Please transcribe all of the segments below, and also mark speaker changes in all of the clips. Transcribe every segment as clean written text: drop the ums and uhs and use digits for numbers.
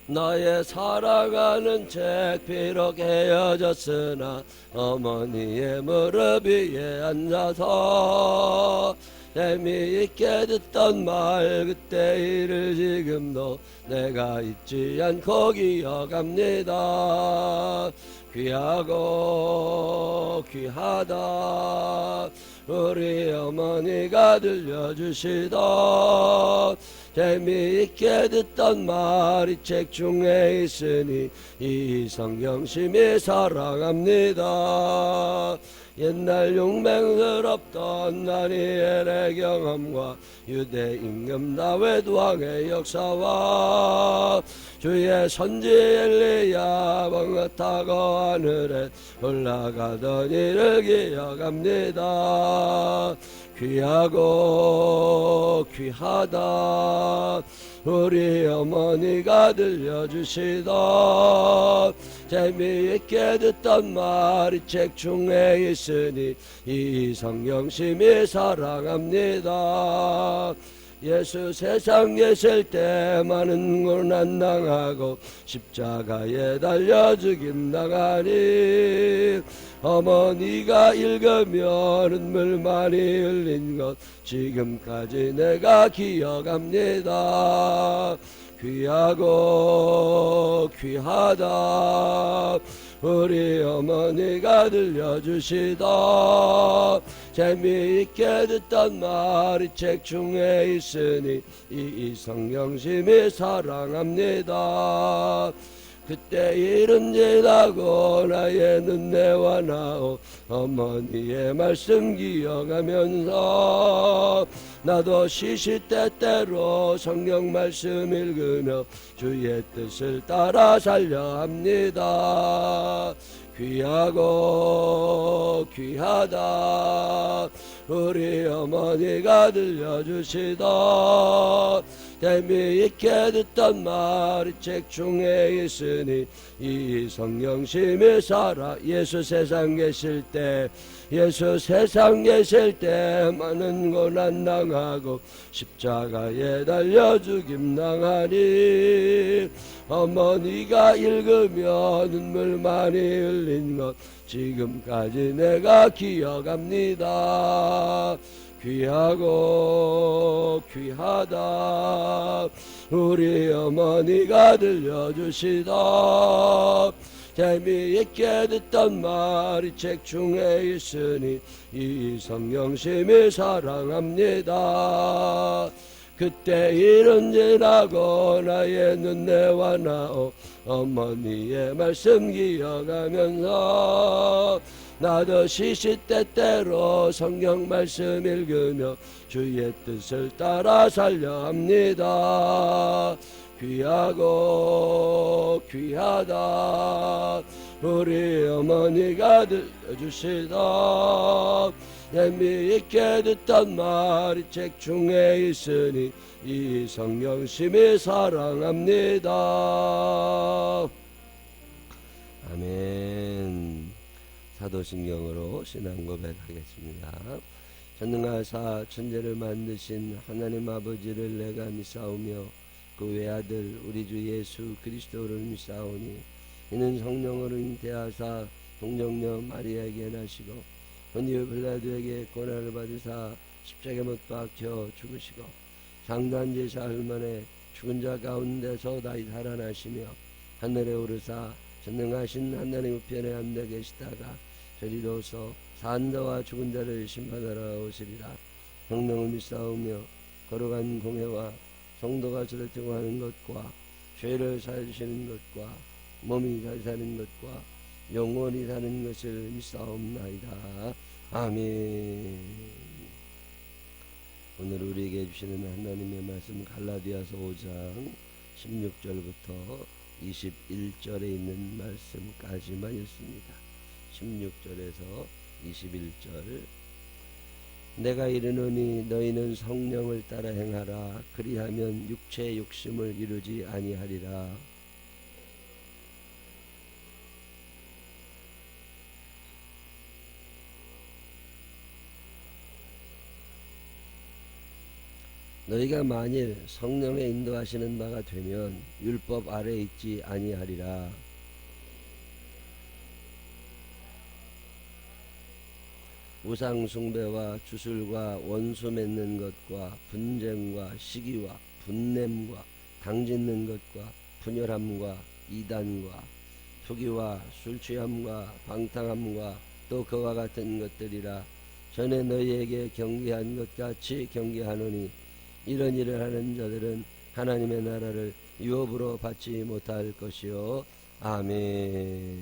Speaker 1: 나의 사랑하는 책 비록 헤어졌으나 어머니의 무릎 위에 앉아서 재미있게 듣던 말 그때 일을 지금도 내가 잊지 않고 기억합니다. 귀하고 귀하다 우리 어머니가 들려주시던 재미있게 듣던 말이 책 중에 있으니 이 성경심이 사랑합니다. 옛날 용맹스럽던 다니엘의 경험과 유대 임금 다윗 왕의 역사와 주의 선지 엘리야 왕을 타고 하늘에 올라가던 일을 기억합니다. 귀하고 귀하다 우리 어머니가 들려주시던 재미있게 듣던 말이 책 중에 있으니 이 성경심이 사랑합니다. 예수 세상 계실 때 많은 고난 당하고 십자가에 달려 죽임 당하니 어머니가 읽으며 눈물 많이 흘린 것 지금까지 내가 기억합니다. 귀하고 귀하다 우리 어머니가 들려주시던 재미있게 듣던 말이 책 중에 있으니 이 성경심이 사랑합니다. 그때 일은 지나고 나의 눈내와 나오 어머니의 말씀 기억하면서 나도 시시때때로 성경 말씀 읽으며 주의 뜻을 따라 살려 합니다. 귀하고 귀하다 우리 어머니가 들려주시던 재미있게 듣던 말이 책 중에 있으니 이 성경심이 살아. 예수 세상 계실 때 많은 고난 당하고 십자가에 달려 죽임 당하니 어머니가 읽으며 눈물 많이 흘린 것 지금까지 내가 기억합니다. 귀하고 귀하다 우리 어머니가 들려주시던 재미있게 듣던 말이 책 중에 있으니 이 성경심이 사랑합니다. 그때 일은 지나고 나의 눈내와 나오 어머니의 말씀 기억하면서 나도 시시때때로 성경 말씀 읽으며 주의 뜻을 따라 살려 합니다. 귀하고 귀하다 우리 어머니가 들려주시던 재미있게 듣던 말이 책 중에 있으니 이 성경심이 사랑합니다. 아멘. 사도신경으로 신앙 고백하겠습니다. 전능하사 천지를 만드신 하나님 아버지를 내가 믿사오며 그 외아들 우리 주 예수 그리스도를 믿사오니 이는 성령으로 잉태하사 동정녀 마리아에게 나시고 본디오 빌라도에게 고난을 받으사 십자가에 못 박혀 죽으시고 장단 지 사흘 만에 죽은 자 가운데서 다시 살아나시며 하늘에 오르사 전능하신 하나님 우편에 앉아 계시다가 저리로서 산 자와 죽은 자를 심판하러 오시리라. 성령을 믿사오며 거룩한 공회와 성도가 저를 등하는 것과 죄를 사해주시는 것과 몸이 잘 사는 것과 영원히 사는 것을 믿사옵나이다. 아멘. 오늘 우리에게 주시는 하나님의 말씀 갈라디아서 5장 16절부터 21절에 있는 말씀까지만 읽습니다. 16절에서 21절. 내가 이르노니 너희는 성령을 따라 행하라. 그리하면 육체의 욕심을 이루지 아니하리라. 너희가 만일 성령의 인도하시는 바가 되면 율법 아래 있지 아니하리라. 우상 숭배와 주술과 원수 맺는 것과 분쟁과 시기와 분냄과 당짓는 것과 분열함과 이단과 투기와 술취함과 방탕함과 또 그와 같은 것들이라. 전에 너희에게 경계한 것 같이 경계하노니 이런 일을 하는 자들은 하나님의 나라를 유업으로 받지 못할 것이요. 아멘.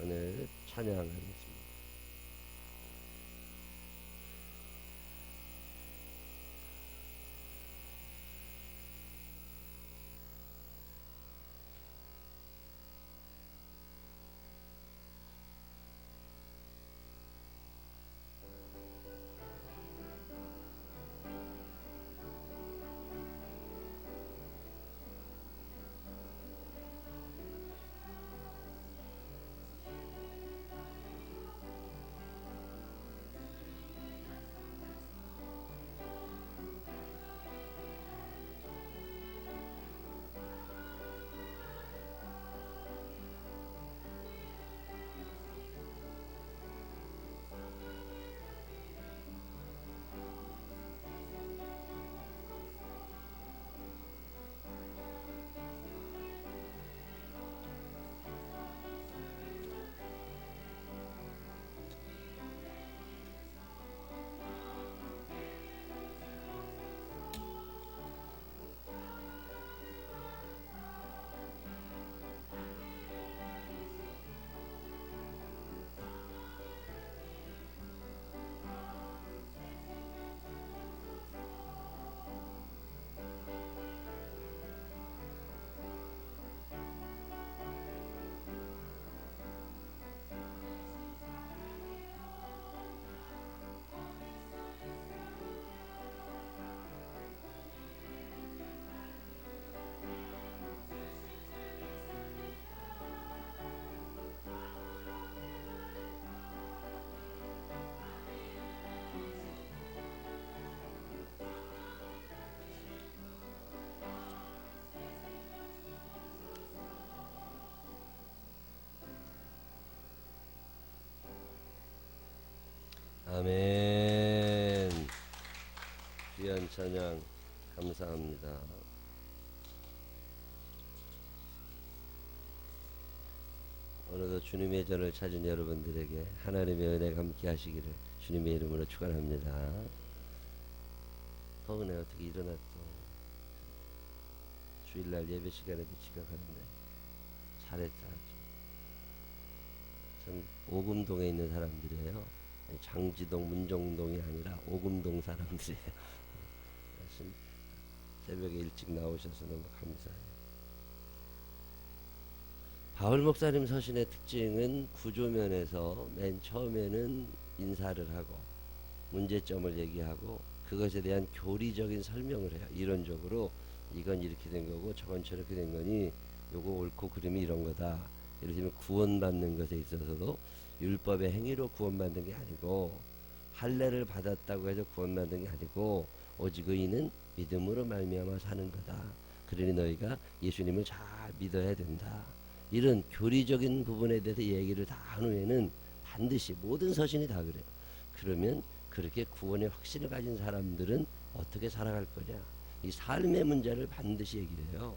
Speaker 1: 오늘 찬양하겠습니다. 아멘. 귀한 찬양 감사합니다. 오늘도 주님의 전을 찾은 여러분들에게 하나님의 은혜가 함께 하시기를 주님의 이름으로 축원합니다. 더우네. 어떻게 일어났어. 주일날 예배 시간에도 지각하는데 잘했다. 참 오금동에 있는 사람들이에요. 장지동, 문정동이 아니라 오금동 사람들이에요. 새벽에 일찍 나오셔서 너무 감사해요. 바울 목사님 서신의 특징은 구조면에서 맨 처음에는 인사를 하고 문제점을 얘기하고 그것에 대한 교리적인 설명을 해요. 이론적으로 이건 이렇게 된 거고 저건 저렇게 된 거니 요거 옳고 그름이 이런 거다. 예를 들면 구원받는 것에 있어서도 율법의 행위로 구원받는 게 아니고 할례를 받았다고 해서 구원받는 게 아니고 오직 의인은 믿음으로 말미암아 사는 거다. 그러니 너희가 예수님을 잘 믿어야 된다. 이런 교리적인 부분에 대해서 얘기를 다 한 후에는 반드시 모든 서신이 다 그래요. 그러면 그렇게 구원의 확신을 가진 사람들은 어떻게 살아갈 거냐. 이 삶의 문제를 반드시 얘기를 해요.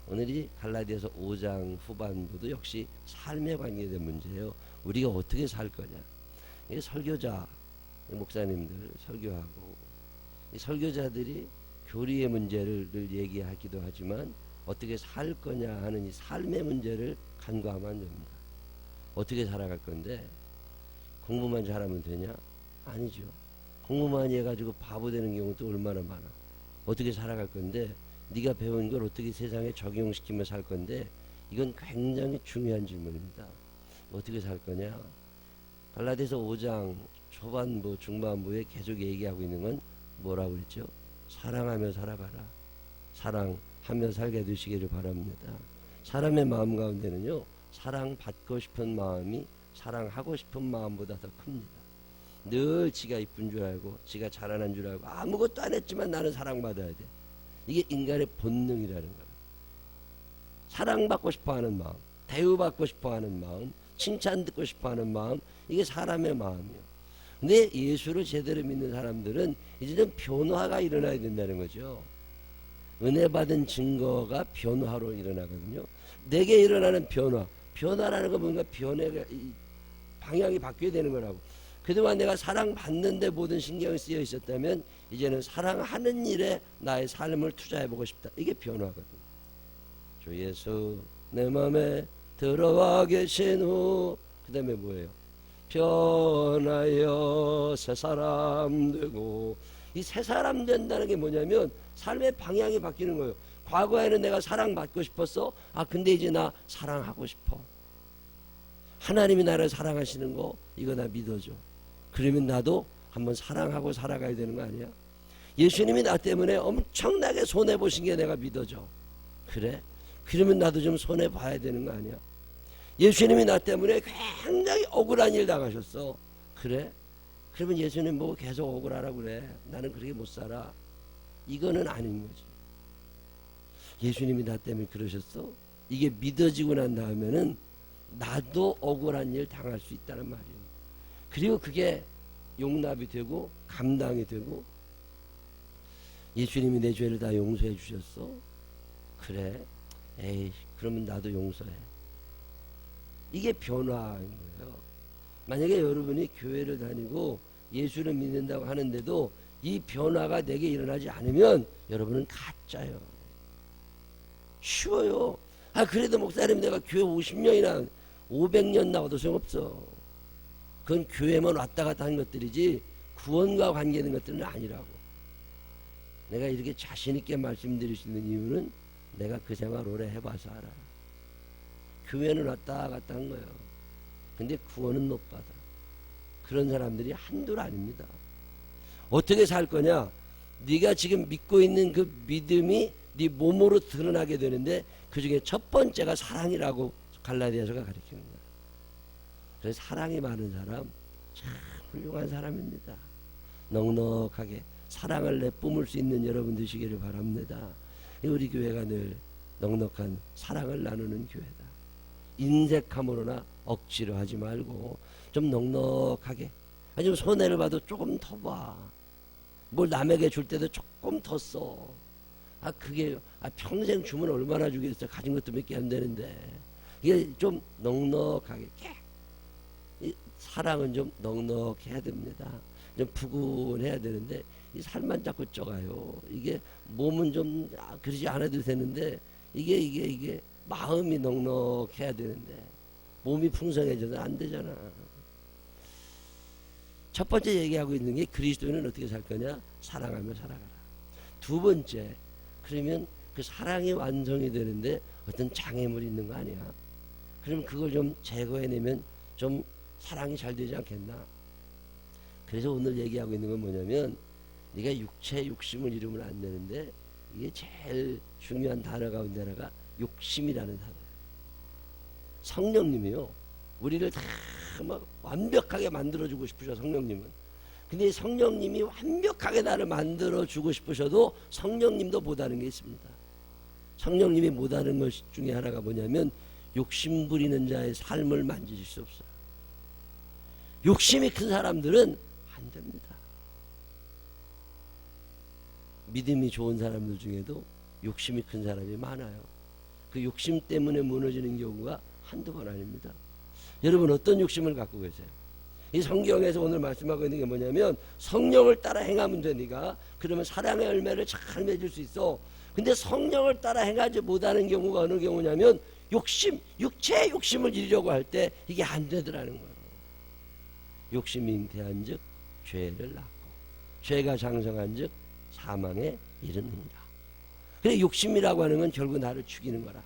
Speaker 1: 오늘이 갈라디아서 5장 후반부도 역시 삶에 관계된 문제예요. 우리가 어떻게 살 거냐. 이 설교자, 목사님들 설교하고 이 설교자들이 교리의 문제를 늘 얘기하기도 하지만 어떻게 살 거냐 하는 이 삶의 문제를 간과하면 안 됩니다. 어떻게 살아갈 건데 공부만 잘하면 되냐? 아니죠. 공부만 해가지고 바보 되는 경우도 얼마나 많아. 어떻게 살아갈 건데 네가 배운 걸 어떻게 세상에 적용시키며 살 건데 이건 굉장히 중요한 질문입니다. 어떻게 살 거냐? 갈라디아서 5장 초반부 중반부에 계속 얘기하고 있는 건 뭐라고 그랬죠? 사랑하며 살아가라. 사랑하며 살게 되시기를 바랍니다. 사람의 마음 가운데는요 사랑받고 싶은 마음이 사랑하고 싶은 마음보다 더 큽니다. 늘 지가 이쁜 줄 알고 지가 자라난 줄 알고 아무것도 안 했지만 나는 사랑받아야 돼. 이게 인간의 본능이라는 거야. 사랑받고 싶어하는 마음, 대우받고 싶어하는 마음, 칭찬 듣고 싶어하는 마음, 이게 사람의 마음이에요. 근데 예수를 제대로 믿는 사람들은 이제 좀 변화가 일어나야 된다는 거죠. 은혜 받은 증거가 변화로 일어나거든요. 내게 일어나는 변화라는 거 뭔가 변화가 방향이 바뀌어야 되는 거라고. 그동안 내가 사랑받는데 모든 신경이 쓰여 있었다면 이제는 사랑하는 일에 나의 삶을 투자해보고 싶다. 이게 변화거든요. 주 예수 내 마음에 들어와 계신 후 그 다음에 뭐예요? 변하여 새 사람 되고. 이 새 사람 된다는 게 뭐냐면 삶의 방향이 바뀌는 거예요. 과거에는 내가 사랑받고 싶었어. 근데 이제 나 사랑하고 싶어. 하나님이 나를 사랑하시는 거 이거 나 믿어줘. 그러면 나도 한번 사랑하고 살아가야 되는 거 아니야? 예수님이 나 때문에 엄청나게 손해보신 게 내가 믿어져. 그래? 그러면 나도 좀 손해봐야 되는 거 아니야? 예수님이 나 때문에 굉장히 억울한 일 당하셨어. 그래? 그러면 예수님 뭐 계속 억울하라고 그래. 나는 그렇게 못 살아. 이거는 아닌 거지. 예수님이 나 때문에 그러셨어. 이게 믿어지고 난 다음에는 나도 억울한 일 당할 수 있다는 말이에요. 그리고 그게 용납이 되고 감당이 되고, 예수님이 내 죄를 다 용서해 주셨어. 그래? 에이, 그러면 나도 용서해. 이게 변화인 거예요. 만약에 여러분이 교회를 다니고 예수를 믿는다고 하는데도 이 변화가 내게 일어나지 않으면 여러분은 가짜예요. 쉬워요. 그래도 목사님 내가 교회 50년이나 500년 나와도 소용없어. 그건 교회만 왔다 갔다 하는 것들이지 구원과 관계된 것들은 아니라고. 내가 이렇게 자신 있게 말씀드릴 수 있는 이유는 내가 그 생활 오래 해봐서 알아. 교회는 왔다 갔다 한 거예요. 근데 구원은 못 받아. 그런 사람들이 한둘 아닙니다. 어떻게 살 거냐? 네가 지금 믿고 있는 그 믿음이 네 몸으로 드러나게 되는데 그 중에 첫 번째가 사랑이라고 갈라디아서가 가르치는 거야. 그래서 사랑이 많은 사람 참 훌륭한 사람입니다. 넉넉하게 사랑을 내뿜을 수 있는 여러분 되시기를 바랍니다. 우리 교회가 늘 넉넉한 사랑을 나누는 교회다. 인색함으로나 억지로 하지 말고 좀 넉넉하게, 좀 손해를 봐도 조금 더 봐. 뭘 남에게 줄 때도 조금 더 써. 그게 평생 주면 얼마나 주겠어. 가진 것도 몇 개 안 되는데. 이게 좀 넉넉하게. 이 사랑은 좀 넉넉해야 됩니다. 좀 부근해야 되는데 이 살만 자꾸 쪄가요. 이게 몸은 좀 그러지 않아도 되는데 이게 마음이 넉넉해야 되는데 몸이 풍성해져도 안 되잖아. 첫 번째 얘기하고 있는 게 그리스도인은 어떻게 살 거냐? 사랑하며 살아가라. 두 번째, 그러면 그 사랑이 완성이 되는데 어떤 장애물이 있는 거 아니야? 그럼 그걸 좀 제거해내면 좀 사랑이 잘 되지 않겠나? 그래서 오늘 얘기하고 있는 건 뭐냐면 네가 육체 욕심을 이루면 안 되는데 이게 제일 중요한 단어 가운데 하나가 욕심이라는 단어예요. 성령님이요, 우리를 다 막 완벽하게 만들어주고 싶으셔. 성령님은. 근데 성령님이 완벽하게 나를 만들어주고 싶으셔도 성령님도 못하는 게 있습니다. 성령님이 못하는 것 중에 하나가 뭐냐면 욕심 부리는 자의 삶을 만지실 수 없어요. 욕심이 큰 사람들은 안 됩니다. 믿음이 좋은 사람들 중에도 욕심이 큰 사람이 많아요. 그 욕심 때문에 무너지는 경우가 한두 번 아닙니다. 여러분 어떤 욕심을 갖고 계세요? 이 성경에서 오늘 말씀하고 있는 게 뭐냐면 성령을 따라 행하면 돼. 네가 그러면 사랑의 열매를 잘 맺을 수 있어. 근데 성령을 따라 행하지 못하는 경우가 어느 경우냐면 욕심, 육체의 욕심을 이루려고 할 때 이게 안 되더라는 거예요. 욕심이 잉태한 즉 죄를 낳고 죄가 장성한 즉 사망에 이르느니라. 그래, 욕심이라고 하는 건 결국 나를 죽이는 거라.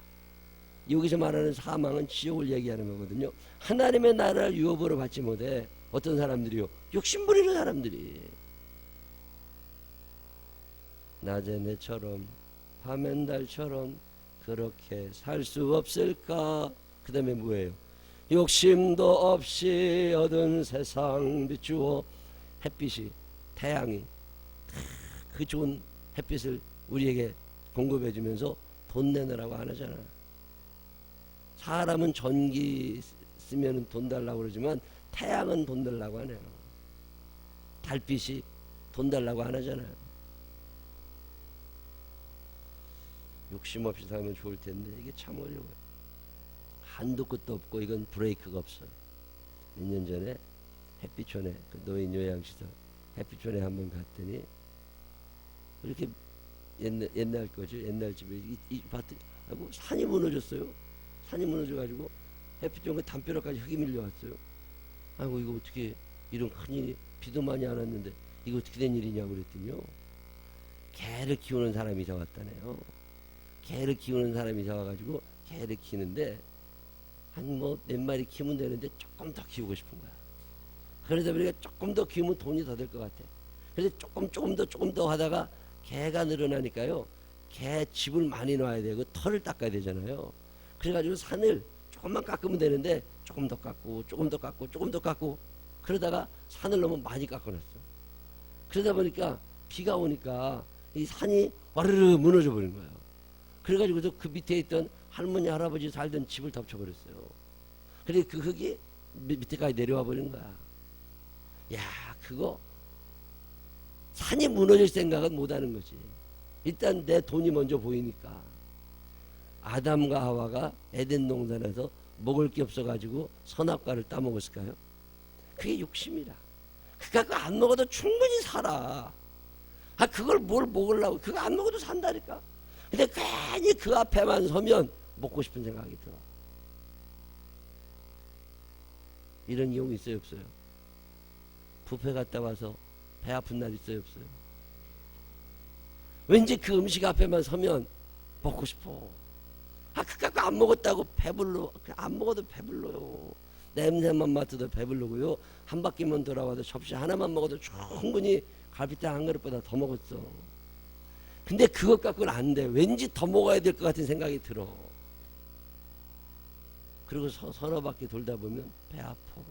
Speaker 1: 여기서 말하는 사망은 지옥을 얘기하는 거거든요. 하나님의 나라를 유업으로 받지 못해. 어떤 사람들이요? 욕심 부리는 사람들이. 낮에 내처럼 밤엔 달처럼 그렇게 살 수 없을까? 그 다음에 뭐예요? 욕심도 없이 얻은 세상 비추어 햇빛이, 태양이 그 좋은 햇빛을 우리에게 공급해 주면서 돈 내느라고 안 하잖아. 사람은 전기 쓰면 돈 달라고 그러지만 태양은 돈 달라고 안 해요. 달빛이 돈 달라고 안 하잖아요. 욕심 없이 살면 좋을 텐데 이게 참 어려워요. 한도 끝도 없고 이건 브레이크가 없어요. 몇 년 전에 햇빛촌에 그 노인 요양시설 햇빛촌에 한번 갔더니 이렇게 옛날 거죠. 옛날 집에 이 봤더니 아이고 산이 무너졌어요. 산이 무너져가지고 햇빛촌에 담벼락까지 흙이 밀려왔어요. 아이고 이거 어떻게 이런 큰일이, 비도 많이 안 왔는데 이거 어떻게 된 일이냐고 그랬더니요. 개를 키우는 사람이 이사 왔다네요. 개를 키우는 사람이 이사 와가지고 개를 키우는데 한 뭐 몇 마리 키우면 되는데 조금 더 키우고 싶은 거야. 그러다 보니까 조금 더 키우면 돈이 더 될 것 같아. 그래서 조금 더 하다가 개가 늘어나니까요. 개 집을 많이 놔야 되고 털을 닦아야 되잖아요. 그래가지고 산을 조금만 깎으면 되는데 조금 더 깎고 조금 더 깎고 조금 더 깎고 그러다가 산을 너무 많이 깎아놨어. 그러다 보니까 비가 오니까 이 산이 와르르 무너져 버린 거예요. 그래가지고서 그 밑에 있던 할머니 할아버지 살던 집을 덮쳐버렸어요. 그래 그 흙이 밑에까지 내려와 버린 거야. 야 그거 산이 무너질 생각은 못하는 거지. 일단 내 돈이 먼저 보이니까. 아담과 하와가 에덴 동산에서 먹을 게 없어가지고 선악과를 따먹었을까요? 그게 욕심이라. 그러니까 안 먹어도 충분히 살아. 아 그걸 뭘 먹으려고. 그거 안 먹어도 산다니까. 근데 괜히 그 앞에만 서면 먹고 싶은 생각이 들어. 이런 경우 있어요 없어요? 뷔페 갔다 와서 배 아픈 날 있어요 없어요? 왠지 그 음식 앞에만 서면 먹고 싶어. 아 그까짓 안 먹었다고 배불러. 안 먹어도 배불러요. 냄새만 맡아도 배불르고요. 한 바퀴만 돌아와도 접시 하나만 먹어도 충분히 갈비탕 한 그릇보다 더 먹었어. 근데 그것 갖고는 안 돼. 왠지 더 먹어야 될 것 같은 생각이 들어. 그리고 서너 바퀴 돌다 보면 배 아파.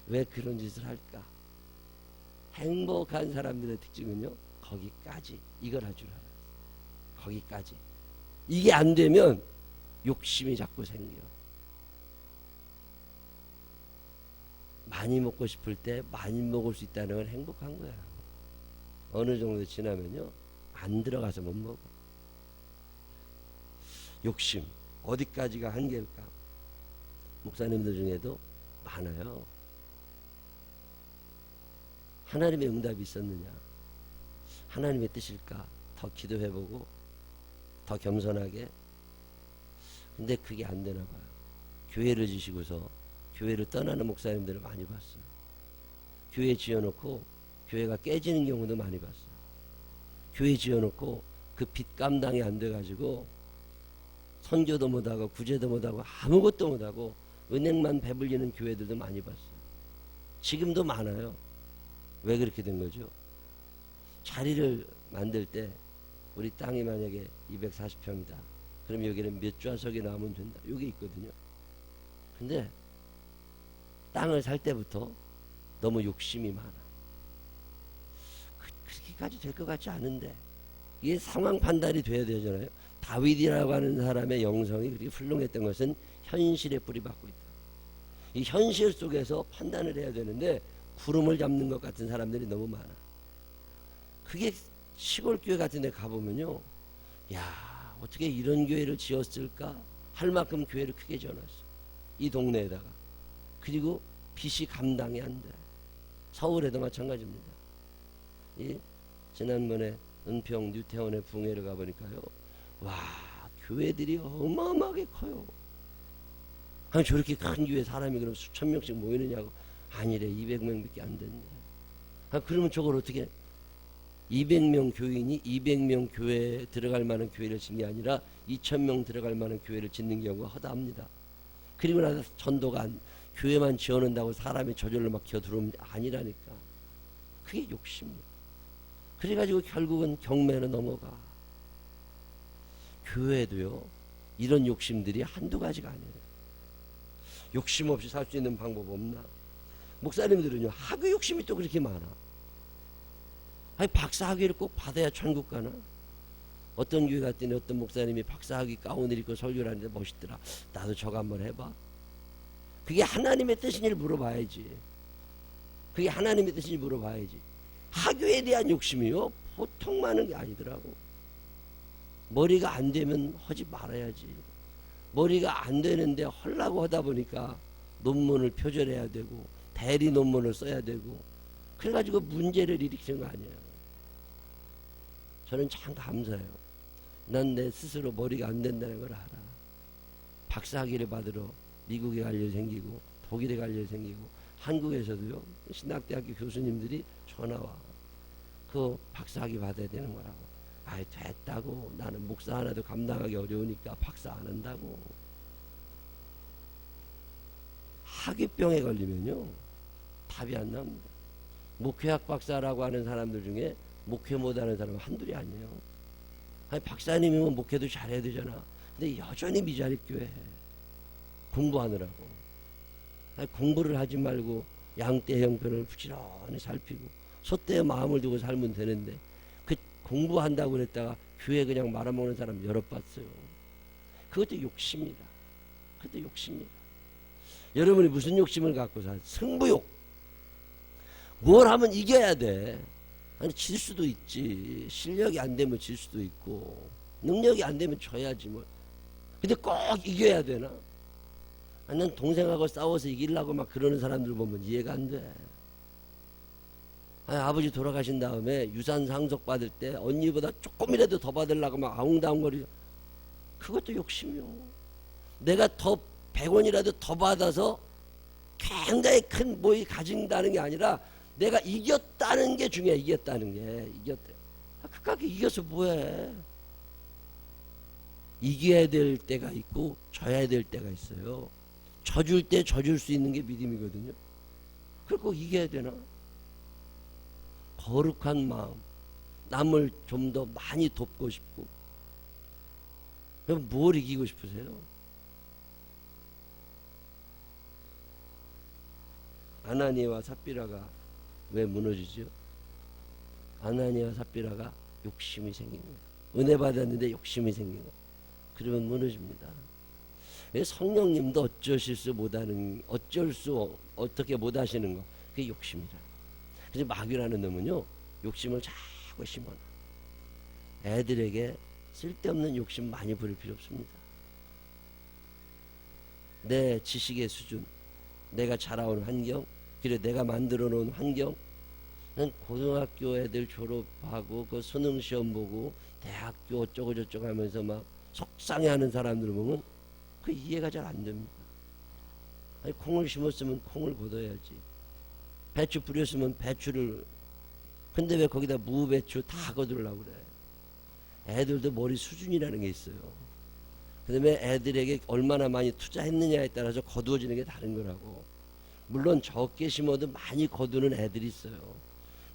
Speaker 1: 왜 그런 짓을 할까? 행복한 사람들의 특징은요, 거기까지. 이걸 할 줄 알아. 거기까지. 이게 안 되면 욕심이 자꾸 생겨. 많이 먹고 싶을 때 많이 먹을 수 있다는 건 행복한 거야. 어느 정도 지나면요, 안 들어가서 못 먹어. 욕심. 어디까지가 한계일까? 목사님들 중에도 많아요. 하나님의 응답이 있었느냐? 하나님의 뜻일까? 더 기도해보고 더 겸손하게. 근데 그게 안 되나 봐요. 교회를 지시고서 교회를 떠나는 목사님들을 많이 봤어요. 교회 지어놓고 교회가 깨지는 경우도 많이 봤어요. 교회 지어놓고 그 빚 감당이 안 돼가지고 선교도 못하고 구제도 못하고 아무것도 못하고 은행만 배불리는 교회들도 많이 봤어요. 지금도 많아요. 왜 그렇게 된 거죠? 자리를 만들 때 우리 땅이 만약에 240평이다. 그럼 여기는 몇 좌석이 나오면 된다. 여기 있거든요. 근데 땅을 살 때부터 너무 욕심이 많아. 그렇게까지 될 것 같지 않은데 이게 상황 판단이 돼야 되잖아요. 다윗이라고 하는 사람의 영성이 그렇게 훌륭했던 것은 현실에 뿌리박고 있다. 이 현실 속에서 판단을 해야 되는데 구름을 잡는 것 같은 사람들이 너무 많아. 그게 시골 교회 같은 데 가보면요, 야 어떻게 이런 교회를 지었을까 할 만큼 교회를 크게 지어놨어. 이 동네에다가. 그리고 빚이 감당이 안 돼. 서울에도 마찬가지입니다. 이 지난번에 은평 뉴태원에 붕해를 가보니까요, 와 교회들이 어마어마하게 커요. 아니 저렇게 큰 교회 사람이 그럼 수천 명씩 모이느냐고. 아니래. 200명밖에 안 된대. 아 그러면 저걸 어떻게 200명 교인이 200명 교회에 들어갈 만한 교회를 짓는 게 아니라 2000명 들어갈 만한 교회를 짓는 경우가 허다합니다. 그리고 나서 전도가 교회만 지어놓는다고 사람이 저절로 막 기어들어오면 아니라니까. 그게 욕심이에요. 그래가지고 결국은 경매로 넘어가. 교회도요, 이런 욕심들이 한두 가지가 아니에요. 욕심 없이 살 수 있는 방법 없나? 목사님들은요, 학위 욕심이 또 그렇게 많아. 아니, 박사 학위를 꼭 받아야 천국 가나? 어떤 교회 갔더니 어떤 목사님이 박사 학위 가운을 입고 설교를 하는데 멋있더라. 나도 저거 한번 해봐. 그게 하나님의 뜻인지 물어봐야지. 그게 하나님의 뜻인지 물어봐야지. 학위에 대한 욕심이요, 보통 많은 게 아니더라고. 머리가 안 되면 하지 말아야지. 머리가 안 되는데 하려고 하다 보니까 논문을 표절해야 되고 대리 논문을 써야 되고 그래가지고 문제를 일으키는 거 아니에요. 저는 참 감사해요. 난 내 스스로 머리가 안 된다는 걸 알아. 박사학위를 받으러 미국에 갈 일 생기고 독일에 갈 일 생기고 한국에서도요, 신학대학교 교수님들이 전화와. 그 박사학위 받아야 되는 거라고. 아이, 됐다고. 나는 목사 하나도 감당하기 어려우니까 박사 안 한다고. 학위병에 걸리면요, 답이 안 나옵니다. 목회학 박사라고 하는 사람들 중에 목회 못하는 사람은 한둘이 아니에요. 아니, 박사님이면 목회도 잘해야 되잖아. 근데 여전히 미자립교회 해. 공부하느라고. 아니, 공부를 하지 말고 양떼 형편을 부지런히 살피고 소떼의 마음을 두고 살면 되는데, 그 공부한다고 그랬다가 교회 그냥 말아먹는 사람 여러 봤어요. 그것도 욕심이다. 그것도 욕심이다. 여러분이 무슨 욕심을 갖고 사세요? 승부욕. 뭘 하면 이겨야 돼. 아니, 질 수도 있지. 실력이 안 되면 질 수도 있고 능력이 안 되면 져야지 뭐. 근데 꼭 이겨야 되나? 아니, 난 동생하고 싸워서 이기려고 막 그러는 사람들 보면 이해가 안 돼. 아니, 아버지 돌아가신 다음에 유산 상속 받을 때 언니보다 조금이라도 더 받으려고 막 아웅다웅거리죠. 그것도 욕심이요. 내가 더 100원이라도 더 받아서 굉장히 큰 뭐이 가진다는 게 아니라 내가 이겼다는 게 중요해. 이겼다는 게. 이겼대. 그까지 이겨서 뭐해. 이겨야 될 때가 있고 져야 될 때가 있어요. 져줄 때 져줄 수 있는 게 믿음이거든요. 그리고 이겨야 되나? 거룩한 마음, 남을 좀 더 많이 돕고 싶고. 그럼 뭘 이기고 싶으세요? 아나니아와 삽비라가 왜 무너지죠? 아나니아와 삽비라가 욕심이 생긴 거예요. 은혜 받았는데 욕심이 생긴 거예요. 그러면 무너집니다. 성령님도 어떻게 못하시는 거, 그게 욕심이다. 그래서 마귀라는 놈은요, 욕심을 자꾸 심어놔. 애들에게 쓸데없는 욕심 많이 부릴 필요 없습니다. 내 지식의 수준, 내가 자라온 환경, 그리고 내가 만들어 놓은 환경. 난 고등학교 애들 졸업하고 그 수능 시험 보고 대학교 어쩌고 저쩌고 하면서 막 속상해하는 사람들을 보면 그 이해가 잘 안 됩니다. 아니, 콩을 심었으면 콩을 걷어야지. 배추 뿌렸으면 배추를. 근데 왜 거기다 무배추 다 거두려고 그래? 애들도 머리 수준이라는 게 있어요. 그 다음에 애들에게 얼마나 많이 투자했느냐에 따라서 거두어지는 게 다른 거라고. 물론 적게 심어도 많이 거두는 애들이 있어요.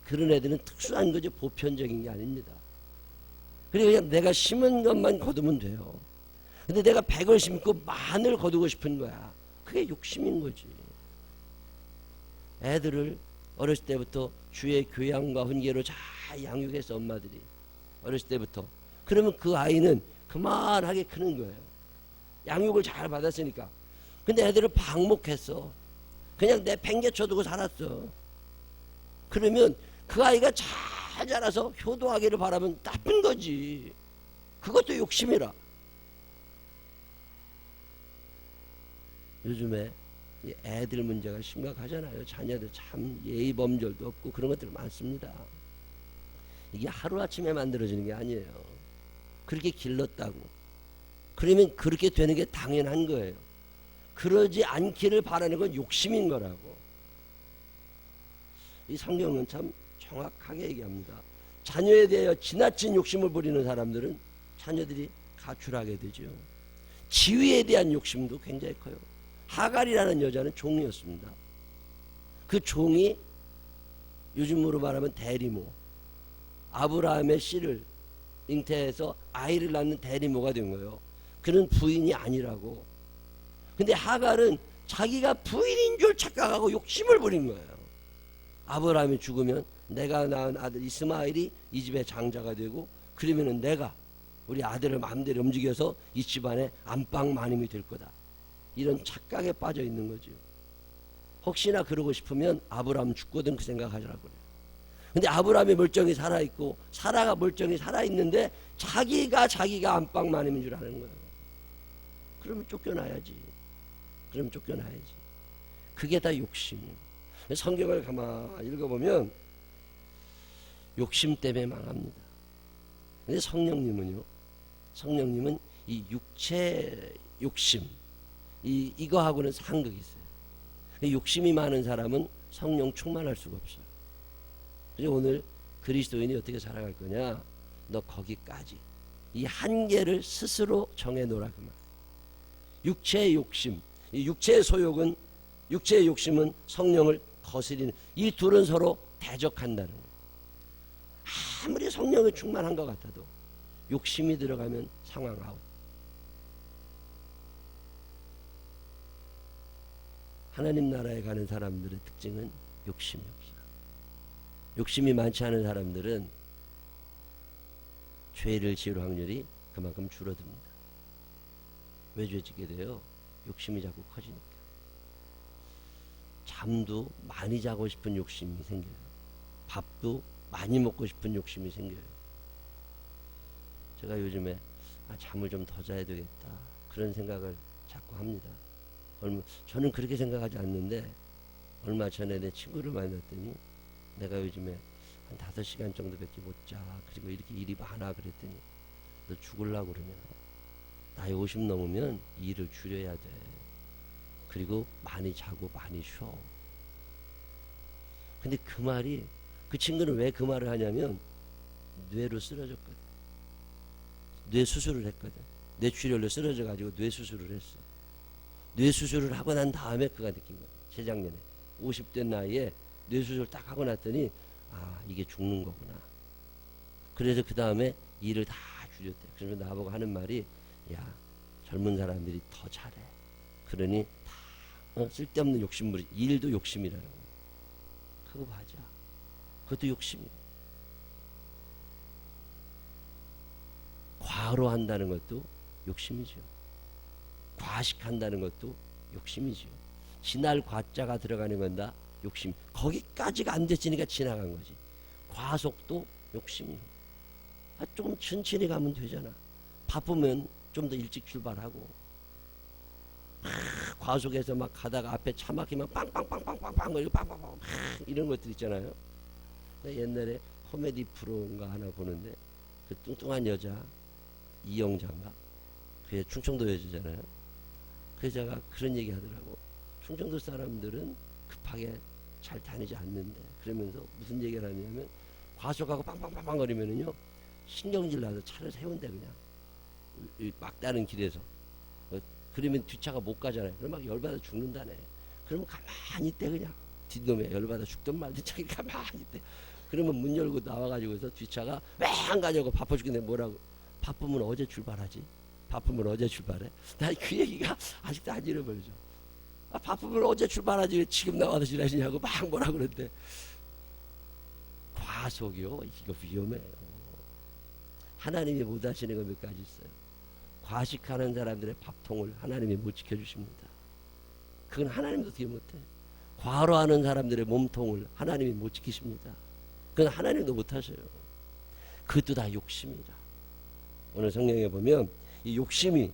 Speaker 1: 그런 애들은 특수한 거죠. 보편적인 게 아닙니다. 그래서 그냥 내가 심은 것만 거두면 돼요. 근데 내가 100을 심고 만을 거두고 싶은 거야. 그게 욕심인 거지. 애들을 어렸을 때부터 주의 교양과 훈계로 잘 양육해서 엄마들이 어렸을 때부터, 그러면 그 아이는 그만하게 크는 거예요. 양육을 잘 받았으니까. 근데 애들을 방목했어. 그냥 내팽개쳐두고 살았어. 그러면 그 아이가 잘 자라서 효도하기를 바라면 나쁜 거지. 그것도 욕심이라. 요즘에 애들 문제가 심각하잖아요. 자녀들 참 예의 범절도 없고 그런 것들 많습니다. 이게 하루아침에 만들어지는 게 아니에요. 그렇게 길렀다고. 그러면 그렇게 되는 게 당연한 거예요. 그러지 않기를 바라는 건 욕심인 거라고. 이 성경은 참 정확하게 얘기합니다. 자녀에 대하여 지나친 욕심을 부리는 사람들은 자녀들이 가출하게 되죠. 지위에 대한 욕심도 굉장히 커요. 하갈이라는 여자는 종이었습니다. 그 종이 요즘으로 말하면 대리모, 아브라함의 씨를 잉태해서 아이를 낳는 대리모가 된 거예요. 그런 부인이 아니라고. 근데 하갈은 자기가 부인인 줄 착각하고 욕심을 부린 거예요. 아브라함이 죽으면 내가 낳은 아들 이스마엘이 이 집의 장자가 되고, 그러면은 내가 우리 아들을 마음대로 움직여서 이 집안의 안방 마님이 될 거다. 이런 착각에 빠져 있는 거죠. 혹시나 그러고 싶으면 아브라함 죽거든 그 생각하시라고 그래요. 근데 아브라함이 멀쩡히 살아있고 사라가 멀쩡히 살아있는데 자기가 안방 마님인 줄 아는 거예요. 그러면 쫓겨나야지. 그게 다 욕심이에요. 성경을 가만히 읽어보면 욕심 때문에 망합니다. 근데 성령님은 이 육체 욕심, 이거하고는 상극이 있어요. 욕심이 많은 사람은 성령 충만할 수가 없어요. 그래서 오늘 그리스도인이 어떻게 살아갈 거냐? 너 거기까지 이 한계를 스스로 정해놓으라 그 말. 육체의 욕심, 이 육체의 소욕은, 육체의 욕심은 성령을 거스리는, 이 둘은 서로 대적한다는 거예요. 아무리 성령이 충만한 것 같아도 욕심이 들어가면 상황 아웃. 하나님 나라에 가는 사람들의 특징은 욕심이 없어요. 욕심이 많지 않은 사람들은 죄를 지을 확률이 그만큼 줄어듭니다. 왜 죄 짓게 돼요? 욕심이 자꾸 커지니까. 잠도 많이 자고 싶은 욕심이 생겨요. 밥도 많이 먹고 싶은 욕심이 생겨요. 제가 요즘에 잠을 좀 더 자야 되겠다, 그런 생각을 자꾸 합니다. 저는 그렇게 생각하지 않는데, 얼마 전에 내 친구를 만났더니 내가 요즘에 한 5시간 정도밖에 못 자, 그리고 이렇게 일이 많아. 그랬더니 너 죽으려고 그러냐? 나이 50 넘으면 일을 줄여야 돼. 그리고 많이 자고 많이 쉬어. 근데 그 말이, 그 친구는 왜 그 말을 하냐면 뇌로 쓰러졌거든. 뇌 수술을 했거든. 뇌출혈로 쓰러져 가지고 뇌 수술을 했어. 뇌 수술을 하고 난 다음에 그가 느낀 거야. 재작년에 50대 나이에 뇌 수술 딱 하고 났더니 이게 죽는 거구나. 그래서 그 다음에 일을 다 줄였대. 그러면 나보고 하는 말이, 야, 젊은 사람들이 더 잘해. 그러니 다 쓸데없는 욕심부리. 일도 욕심이라는 거야. 그거 맞아. 그것도 욕심이야. 과로 한다는 것도 욕심이죠. 과식한다는 것도 욕심이죠. 지날 과자가 들어가는 건 다 욕심. 거기까지가 안 됐으니까 지나간 거지. 과속도 욕심이요. 조금 천천히 가면 되잖아. 바쁘면 좀 더 일찍 출발하고. 과속해서 막 가다가 앞에 차 막히면 빵빵빵빵빵빵 이런 것들 있잖아요. 옛날에 코미디 프로인가 하나 보는데, 그 뚱뚱한 여자 이영자인가, 그게 충청도 여자잖아요. 그 여자가 그런 얘기 하더라고. 충청도 사람들은 급하게 잘 다니지 않는데, 그러면서 무슨 얘기를 하냐면, 과속하고 빵빵빵빵 거리면은요, 신경질 나서 차를 세운대. 그냥 막다른 길에서. 그러면 뒷차가 못 가잖아요. 그럼 막 열받아 죽는다네. 그러면 가만히 있대. 그냥 뒷놈에 열받아 죽든 말든 자기 가만히 있대. 그러면 문 열고 나와가지고서 뒷차가 왜 안 가냐고. 바빠 죽겠네. 뭐라고? 바쁘면 어제 출발하지. 바쁘면 어제 출발해. 난 그 얘기가 아직도 안 잃어버리죠. 바쁘면 어제 출발하지 왜 지금 나와서 지나시냐고 막 뭐라 그러는데, 과속이요, 이거 위험해요. 하나님이 못 하시는 거 몇 가지 있어요. 과식하는 사람들의 밥통을 하나님이 못 지켜주십니다. 그건 하나님도 어떻게 못해. 과로하는 사람들의 몸통을 하나님이 못 지키십니다. 그건 하나님도 못하셔요. 그것도 다 욕심이다. 오늘 성경에 보면 이 욕심이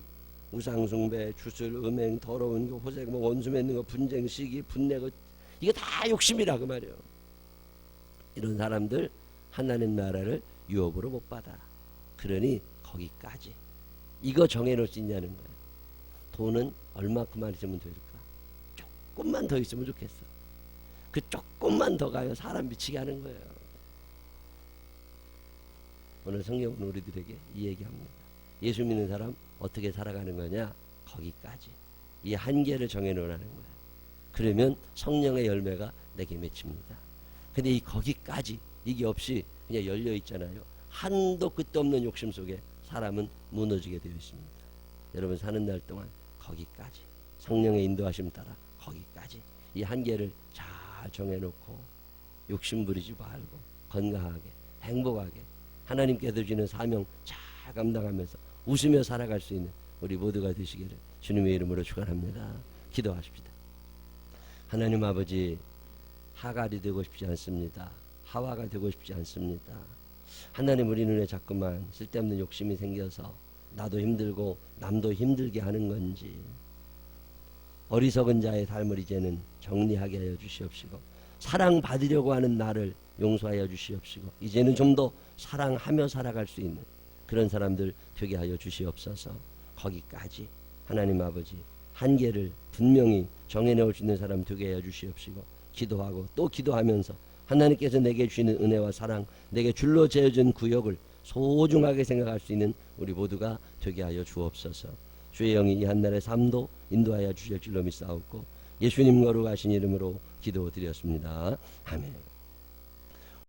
Speaker 1: 우상숭배, 주술, 음행, 더러운 거, 호색, 원수 맺는 거, 분쟁, 시기, 분내고, 이거 다 욕심이라 그 말이에요. 이런 사람들 하나님 나라를 유업으로 못 받아. 그러니 거기까지. 이거 정해놓을 수 있냐는 거예요. 돈은 얼마큼만 있으면 될까? 조금만 더 있으면 좋겠어. 그 조금만 더 가요. 사람 미치게 하는 거예요. 오늘 성경은 우리들에게 이 얘기합니다. 예수 믿는 사람 어떻게 살아가는 거냐? 거기까지. 이 한계를 정해놓으라는 거예요. 그러면 성령의 열매가 내게 맺힙니다. 근데 이 거기까지, 이게 없이 그냥 열려 있잖아요. 한도 끝도 없는 욕심 속에 사람은 무너지게 되어 있습니다. 여러분 사는 날 동안 거기까지 성령의 인도하심 따라 거기까지 이 한계를 잘 정해놓고 욕심 부리지 말고 건강하게 행복하게 하나님께서 주시는 사명 잘 감당하면서 웃으며 살아갈 수 있는 우리 모두가 되시기를 주님의 이름으로 축원합니다. 기도하십시다. 하나님 아버지, 하갈이 되고 싶지 않습니다. 하와가 되고 싶지 않습니다. 하나님, 우리 눈에 자꾸만 쓸데없는 욕심이 생겨서 나도 힘들고 남도 힘들게 하는 건지 어리석은 자의 삶을 이제는 정리하게 하여 주시옵시고 사랑받으려고 하는 나를 용서하여 주시옵시고 이제는 좀 더 사랑하며 살아갈 수 있는 그런 사람들 되게 하여 주시옵소서. 거기까지 하나님 아버지 한계를 분명히 정해놓을 수 있는 사람 되게 하여 주시옵시고 기도하고 또 기도하면서 하나님께서 내게 주시는 은혜와 사랑, 내게 줄로 재어준 구역을 소중하게 생각할 수 있는 우리 모두가 되게 하여 주옵소서. 주의 영이 이 한날의 삶도 인도하여 주실 줄로 믿사옵고 예수님 거룩하신 이름으로 기도드렸습니다. 아멘.